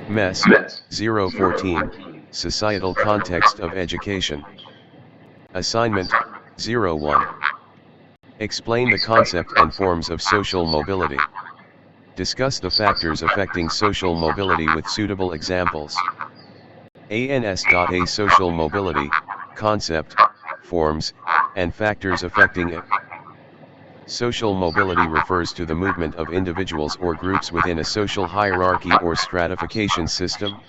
MES 014, Societal Context of Education. Assignment 01. Explain the concept and forms of social mobility. Discuss the factors affecting social mobility with suitable examples. A social mobility, concept, forms, and factors affecting it. Social mobility refers to the movement of individuals or groups within a social hierarchy or stratification system.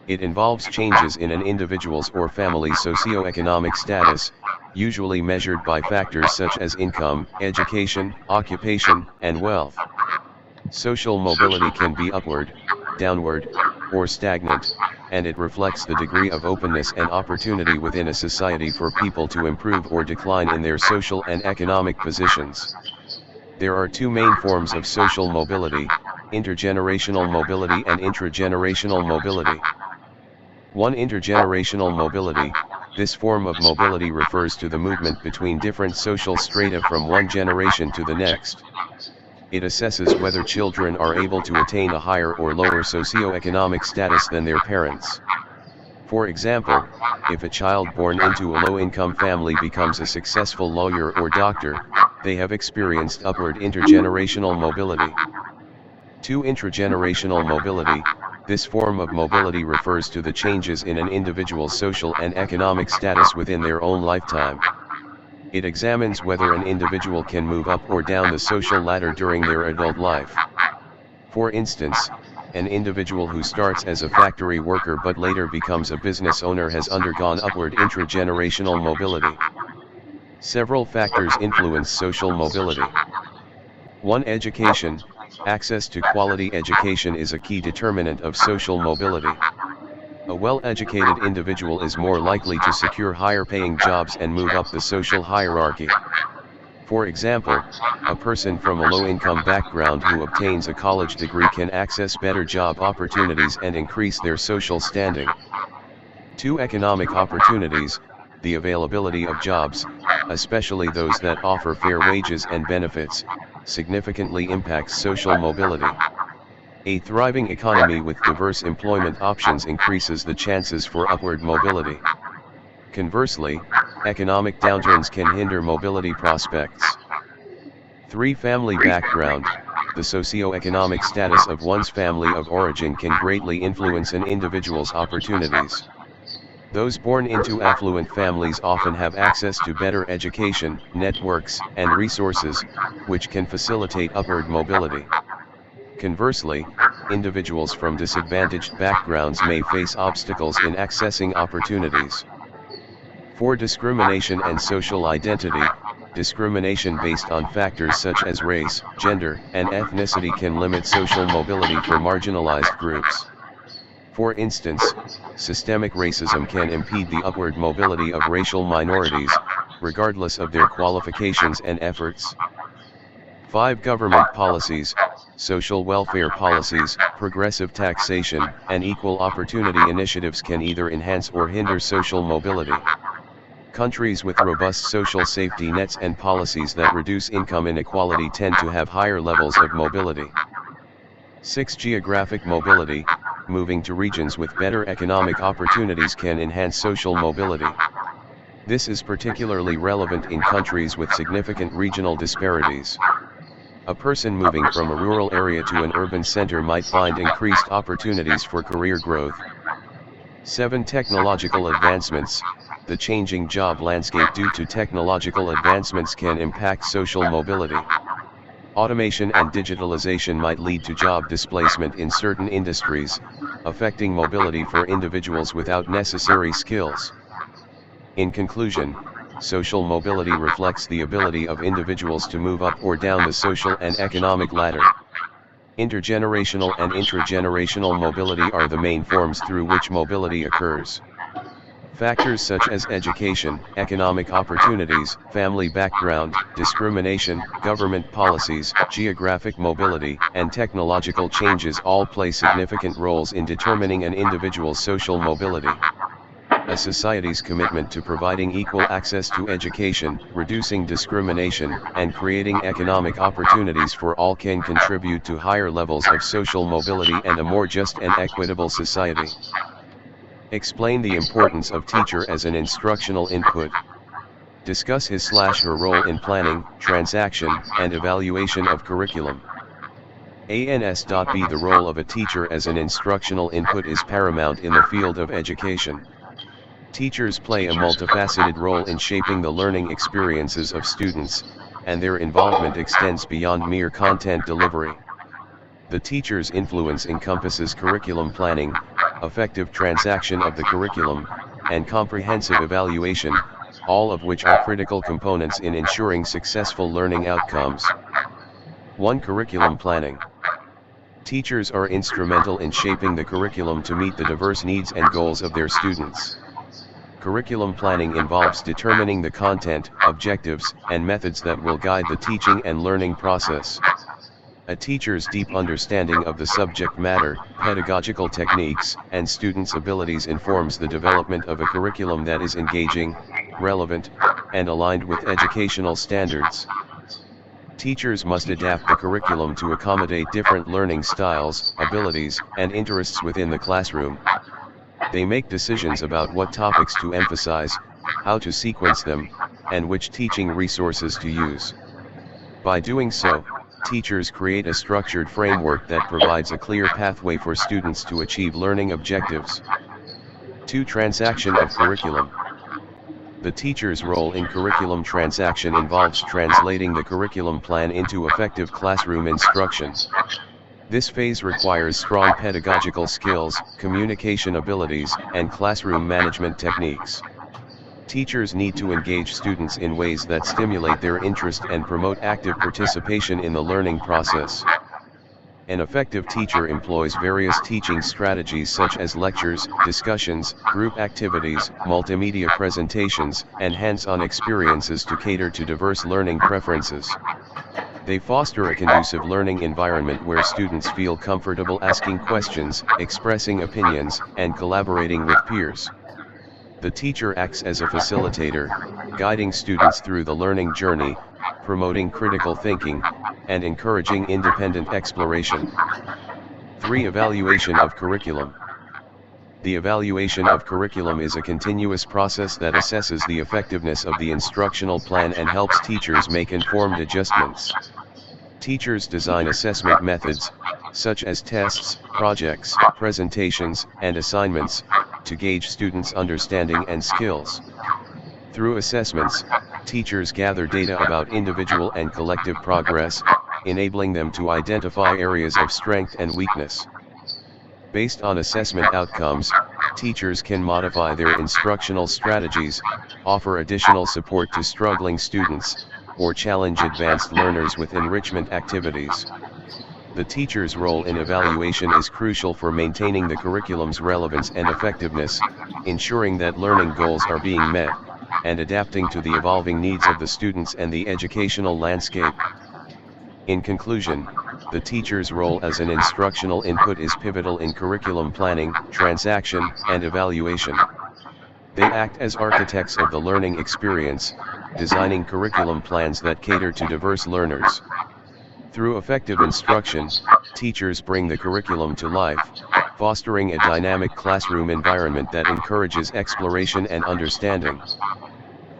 It involves changes in an individual's or family's socioeconomic status, usually measured by factors such as income, education, occupation, and wealth. Social mobility can be upward, downward, or stagnant, and it reflects the degree of openness and opportunity within a society for people to improve or decline in their social and economic positions. There are two main forms of social mobility: intergenerational mobility and intragenerational mobility. 1. Intergenerational mobility. This form of mobility refers to the movement between different social strata from one generation to the next. It assesses whether children are able to attain a higher or lower socioeconomic status than their parents. For example, if a child born into a low-income family becomes a successful lawyer or doctor, they have experienced upward intergenerational mobility. 2. Intragenerational mobility. This form of mobility refers to the changes in an individual's social and economic status within their own lifetime. It examines whether an individual can move up or down the social ladder during their adult life. For instance, an individual who starts as a factory worker but later becomes a business owner has undergone upward intragenerational mobility. Several factors influence social mobility. 1. Education. Access to quality education is a key determinant of social mobility. A well-educated individual is more likely to secure higher-paying jobs and move up the social hierarchy. For example, a person from a low-income background who obtains a college degree can access better job opportunities and increase their social standing. 2. Economic opportunities. The availability of jobs, especially those that offer fair wages and benefits, significantly impacts social mobility. A thriving economy with diverse employment options increases the chances for upward mobility. Conversely, economic downturns can hinder mobility prospects. 3. Family background. The socioeconomic status of one's family of origin can greatly influence an individual's opportunities. Those born into affluent families often have access to better education, networks, and resources, which can facilitate upward mobility. Conversely, individuals from disadvantaged backgrounds may face obstacles in accessing opportunities. 4. Discrimination and social identity. Discrimination based on factors such as race, gender, and ethnicity can limit social mobility for marginalized groups. For instance, systemic racism can impede the upward mobility of racial minorities, regardless of their qualifications and efforts. 5. Government policies. Social welfare policies, progressive taxation, and equal opportunity initiatives can either enhance or hinder social mobility. Countries with robust social safety nets and policies that reduce income inequality tend to have higher levels of mobility. 6. Geographic mobility. Moving to regions with better economic opportunities can enhance social mobility. This is particularly relevant in countries with significant regional disparities. A person moving from a rural area to an urban center might find increased opportunities for career growth. 7. Technological advancements. The changing job landscape due to technological advancements can impact social mobility. Automation and digitalization might lead to job displacement in certain industries, affecting mobility for individuals without necessary skills. In conclusion, social mobility reflects the ability of individuals to move up or down the social and economic ladder. Intergenerational and intragenerational mobility are the main forms through which mobility occurs. Factors such as education, economic opportunities, family background, discrimination, government policies, geographic mobility, and technological changes all play significant roles in determining an individual's social mobility. A society's commitment to providing equal access to education, reducing discrimination, and creating economic opportunities for all can contribute to higher levels of social mobility and a more just and equitable society. Explain the importance of teacher as an instructional input. Discuss his/her role in planning, transaction, and evaluation of curriculum. The role of a teacher as an instructional input is paramount in the field of education. Teachers play a multifaceted role in shaping the learning experiences of students, and their involvement extends beyond mere content delivery. The teacher's influence encompasses curriculum planning, effective transaction of the curriculum, and comprehensive evaluation, all of which are critical components in ensuring successful learning outcomes. 1. Curriculum planning. Teachers are instrumental in shaping the curriculum to meet the diverse needs and goals of their students. Curriculum planning involves determining the content, objectives, and methods that will guide the teaching and learning process. A teacher's deep understanding of the subject matter, pedagogical techniques, and students' abilities informs the development of a curriculum that is engaging, relevant, and aligned with educational standards. Teachers must adapt the curriculum to accommodate different learning styles, abilities, and interests within the classroom. They make decisions about what topics to emphasize, how to sequence them, and which teaching resources to use. By doing so, teachers create a structured framework that provides a clear pathway for students to achieve learning objectives. 2. Transaction of curriculum. The teacher's role in curriculum transaction involves translating the curriculum plan into effective classroom instruction. This phase requires strong pedagogical skills, communication abilities, and classroom management techniques. Teachers need to engage students in ways that stimulate their interest and promote active participation in the learning process. An effective teacher employs various teaching strategies such as lectures, discussions, group activities, multimedia presentations, and hands-on experiences to cater to diverse learning preferences. They foster a conducive learning environment where students feel comfortable asking questions, expressing opinions, and collaborating with peers. The teacher acts as a facilitator, guiding students through the learning journey, promoting critical thinking, and encouraging independent exploration. 3. Evaluation of curriculum. The evaluation of curriculum is a continuous process that assesses the effectiveness of the instructional plan and helps teachers make informed adjustments. Teachers design assessment methods, such as tests, projects, presentations, and assignments, to gauge students' understanding and skills. Through assessments, teachers gather data about individual and collective progress, enabling them to identify areas of strength and weakness. Based on assessment outcomes, teachers can modify their instructional strategies, offer additional support to struggling students, or challenge advanced learners with enrichment activities. The teacher's role in evaluation is crucial for maintaining the curriculum's relevance and effectiveness, ensuring that learning goals are being met, and adapting to the evolving needs of the students and the educational landscape. In conclusion, the teacher's role as an instructional input is pivotal in curriculum planning, transaction, and evaluation. They act as architects of the learning experience, designing curriculum plans that cater to diverse learners. Through effective instruction, teachers bring the curriculum to life, fostering a dynamic classroom environment that encourages exploration and understanding.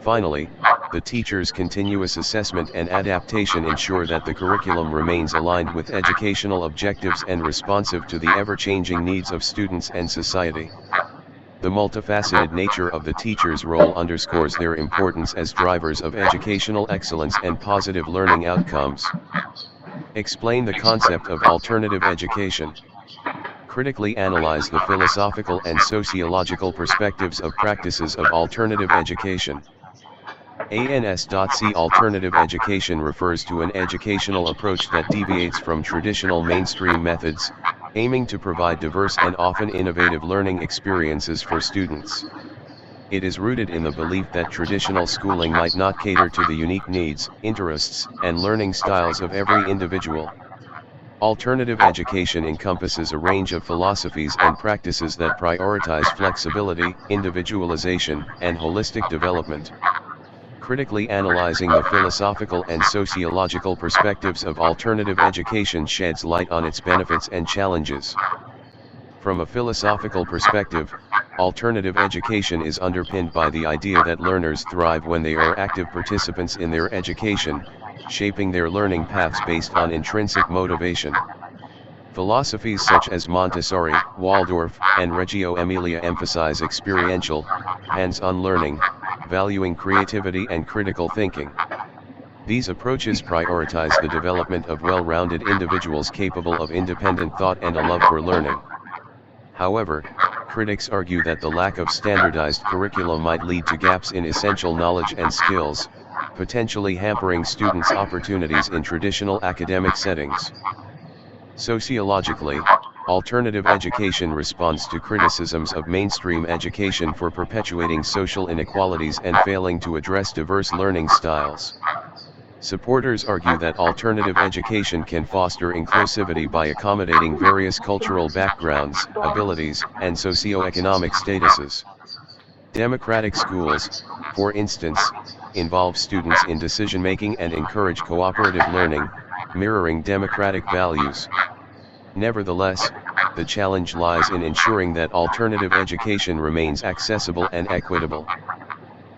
Finally, the teacher's continuous assessment and adaptation ensure that the curriculum remains aligned with educational objectives and responsive to the ever-changing needs of students and society. The multifaceted nature of the teacher's role underscores their importance as drivers of educational excellence and positive learning outcomes. Explain the concept of alternative education. Critically analyze the philosophical and sociological perspectives of practices of alternative education. Alternative education refers to an educational approach that deviates from traditional mainstream methods, aiming to provide diverse and often innovative learning experiences for students. It is rooted in the belief that traditional schooling might not cater to the unique needs, interests, and learning styles of every individual. Alternative education encompasses a range of philosophies and practices that prioritize flexibility, individualization, and holistic development. Critically analyzing the philosophical and sociological perspectives of alternative education sheds light on its benefits and challenges. From a philosophical perspective, alternative education is underpinned by the idea that learners thrive when they are active participants in their education, shaping their learning paths based on intrinsic motivation. Philosophies such as Montessori, Waldorf, and Reggio Emilia emphasize experiential, hands-on learning, valuing creativity and critical thinking. These approaches prioritize the development of well-rounded individuals capable of independent thought and a love for learning. However, critics argue that the lack of standardized curriculum might lead to gaps in essential knowledge and skills, potentially hampering students' opportunities in traditional academic settings. Sociologically, alternative education responds to criticisms of mainstream education for perpetuating social inequalities and failing to address diverse learning styles. Supporters argue that alternative education can foster inclusivity by accommodating various cultural backgrounds, abilities, and socioeconomic statuses. Democratic schools, for instance, involve students in decision-making and encourage cooperative learning, mirroring democratic values. Nevertheless, the challenge lies in ensuring that alternative education remains accessible and equitable.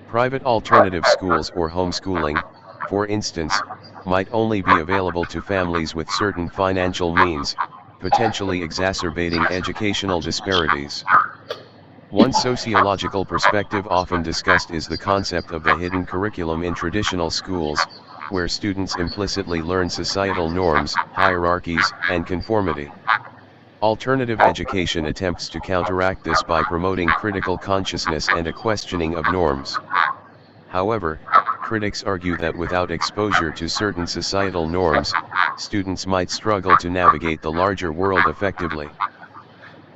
Private alternative schools or homeschooling, for instance, might only be available to families with certain financial means, potentially exacerbating educational disparities. One sociological perspective often discussed is the concept of the hidden curriculum in traditional schools, where students implicitly learn societal norms, hierarchies, and conformity. Alternative education attempts to counteract this by promoting critical consciousness and a questioning of norms. However, critics argue that without exposure to certain societal norms, students might struggle to navigate the larger world effectively.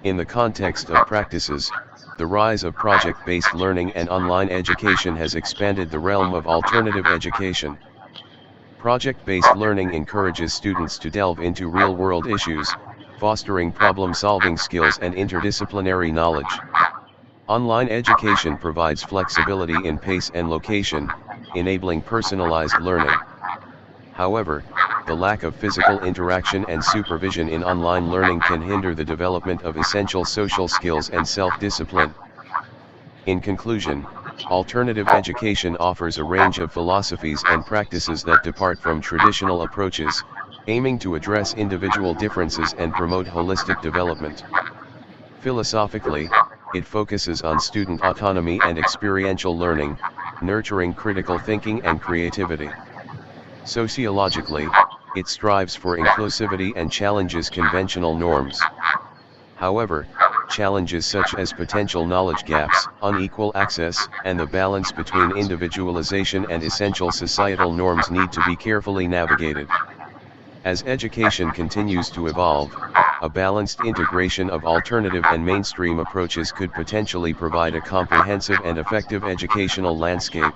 In the context of practices, the rise of project-based learning and online education has expanded the realm of alternative education. Project-based learning encourages students to delve into real-world issues, fostering problem-solving skills and interdisciplinary knowledge. Online education provides flexibility in pace and location, enabling personalized learning. However, the lack of physical interaction and supervision in online learning can hinder the development of essential social skills and self-discipline. In conclusion, alternative education offers a range of philosophies and practices that depart from traditional approaches, aiming to address individual differences and promote holistic development. Philosophically, it focuses on student autonomy and experiential learning, nurturing critical thinking and creativity. Sociologically, it strives for inclusivity and challenges conventional norms. However, challenges such as potential knowledge gaps, unequal access, and the balance between individualization and essential societal norms need to be carefully navigated. As education continues to evolve, a balanced integration of alternative and mainstream approaches could potentially provide a comprehensive and effective educational landscape.